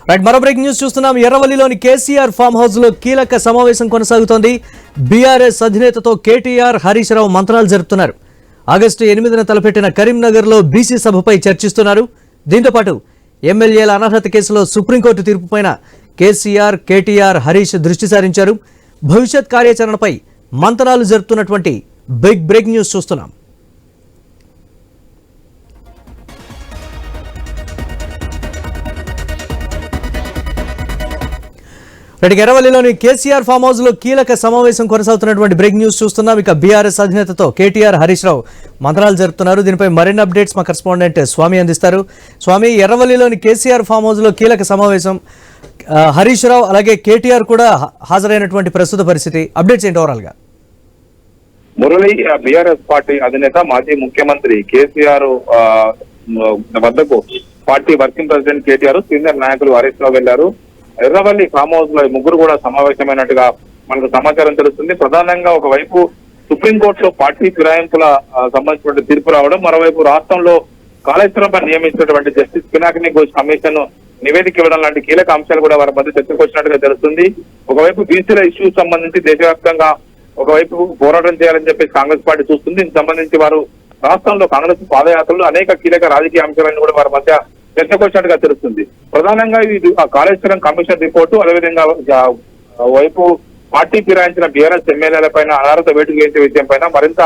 Right, మరో breaking news చూస్తున్నాం. ఎర్రవల్లిలోని KCR farm house లో కీలక సమావేశం కొనసాగుతోంది. బీఆర్ఎస్ అధినేతతో కేటీఆర్, హరీష్ రావు మంత్రాలు జరుపుతున్నారు. ఆగస్టు 8న తలపెట్టిన కరీంనగర్ లో బీసీ సభపై చర్చిస్తున్నారు. దీంతో పాటు ఎమ్మెల్యేల అనర్హత కేసులో సుప్రీంకోర్టు తీర్పుపైన కేసీఆర్, కేటీఆర్, హరీష్ దృష్టి సారించారు. భవిష్యత్ కార్యాచరణపై మంత్రాలు జరుపుతున్నటువంటి బిగ్ బ్రేక్ న్యూస్ చూస్తున్నాం. ఎర్రవల్లిలోని కేసీఆర్ ఫామ్ హౌస్ లో కీలక సమావేశం కొనసాగుతున్నటువంటి బ్రేక్ న్యూస్ చూస్తున్నాం. ఇక బీఆర్ఎస్ అధినేతతో కేటీఆర్, హరీష్ రావు మంత్రాలు జరుపుతున్నారు. దీనిపై మరిన్ని అప్డేట్స్ మా కరెస్పాండెంట్ స్వామి అందిస్తారు. స్వామి, ఎర్రవల్లిలోని కేసీఆర్ ఫామ్ హౌస్ లో కీలక సమావేశం, హరీష్ రావు అలాగే కేటీఆర్ కూడా హాజరైనటువంటి ప్రస్తుత పరిస్థితి, అప్డేట్స్ ఏంటి ఓవరాల్ గా? మురళి, బీఆర్ఎస్ పార్టీ అధినేత మాజీ ముఖ్యమంత్రి కేసీఆర్ వద్దకు party working president KTR, senior నాయకులు హరీష్ రావు వెళ్లారు. ఎర్రవల్లి ఫామ్ హౌస్ లో ముగ్గురు కూడా సమావేశమైనట్టుగా మనకు సమాచారం తెలుస్తుంది. ప్రధానంగా ఒకవైపు సుప్రీంకోర్టులో పార్టీ ఫిరాయింపుల సంబంధించిన తీర్పు రావడం, మరోవైపు రాష్ట్రంలో కాళేశ్వరంపై నియమించినటువంటి జస్టిస్ పినాకిని ఘోష్ కమిషన్ నివేదిక ఇవ్వడం లాంటి కీలక అంశాలు కూడా వారి మధ్య చర్చకు వచ్చినట్టుగా తెలుస్తుంది. ఒకవైపు బీసీల ఇష్యూస్ సంబంధించి దేశవ్యాప్తంగా ఒకవైపు పోరాటం చేయాలని చెప్పేసి కాంగ్రెస్ పార్టీ చూస్తుంది. దీనికి సంబంధించి వారు రాష్ట్రంలో కాంగ్రెస్ పాదయాత్రలు అనేక కీలక రాజకీయ అంశాలను కూడా వారి మధ్య చర్చకు వచ్చినట్టుగా తెలుస్తుంది. ప్రధానంగా ఇది కాళేశ్వరం కమిషన్ రిపోర్టు, అదేవిధంగా వైపు పార్టీ ఫిరాయించిన బీఆర్ఎస్ ఎమ్మెల్యేల పైన అనర్హత వేటు వేసే విషయం పైన మరింత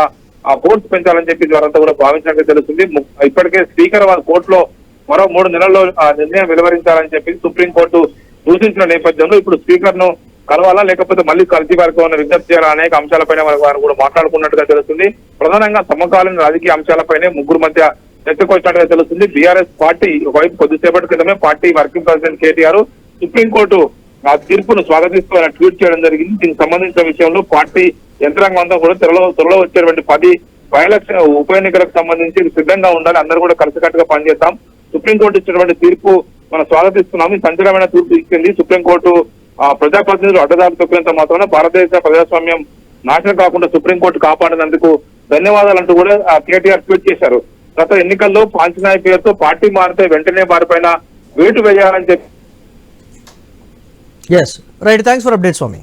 ఫోర్స్ పెంచాలని చెప్పి వారంతా కూడా భావించినట్టుగా తెలుస్తుంది. ఇప్పటికే స్పీకర్ వారి కోర్టులో మరో 3 నెలల్లో నిర్ణయం వెలువరించాలని చెప్పి సుప్రీంకోర్టు సూచించిన నేపథ్యంలో ఇప్పుడు స్పీకర్ ను కలవాలా లేకపోతే మళ్ళీ కలిసి వారికి విజ్ఞప్తి చేయాలా అనేక అంశాలపైన వారు కూడా మాట్లాడుకున్నట్టుగా తెలుస్తుంది. ప్రధానంగా సమకాలీన రాజకీయ అంశాలపైనే ముగ్గురు మధ్య చర్చకు వచ్చినట్టుగా తెలుస్తుంది. బీఆర్ఎస్ పార్టీ ఒకవైపు కొద్దిసేపటి క్రితమే party working president KTR supreme court ఆ తీర్పును స్వాగతిస్తూ ఆయన ట్వీట్ చేయడం జరిగింది. దీనికి సంబంధించిన విషయంలో పార్టీ యంత్రాంగం అంతా కూడా త్వరలో వచ్చేటువంటి 10 బై-ఎలక్షన్ ఉప ఎన్నికలకు సంబంధించి సిద్ధంగా ఉండాలి, అందరూ కూడా కలిసికట్టుగా పనిచేస్తాం. సుప్రీంకోర్టు ఇచ్చినటువంటి తీర్పు మనం స్వాగతిస్తున్నాము. ఈ సంచలనమైన తీర్పు ఇచ్చింది సుప్రీంకోర్టు. ప్రజాప్రతినిధులు అడ్డదారి తొక్కినంత మాత్రమే భారతదేశ ప్రజాస్వామ్యం నాశనం కాకుండా సుప్రీంకోర్టు కాపాడినందుకు ధన్యవాదాలంటూ కూడా కేటీఆర్ ట్వీట్ చేశారు. గత ఎన్నికల్లో పాంచనాయ పేరుతో పార్టీ మారితే వెంటనే వారిపైన వేటు వేయాలని చెప్పి. Right, thanks for update Swamy.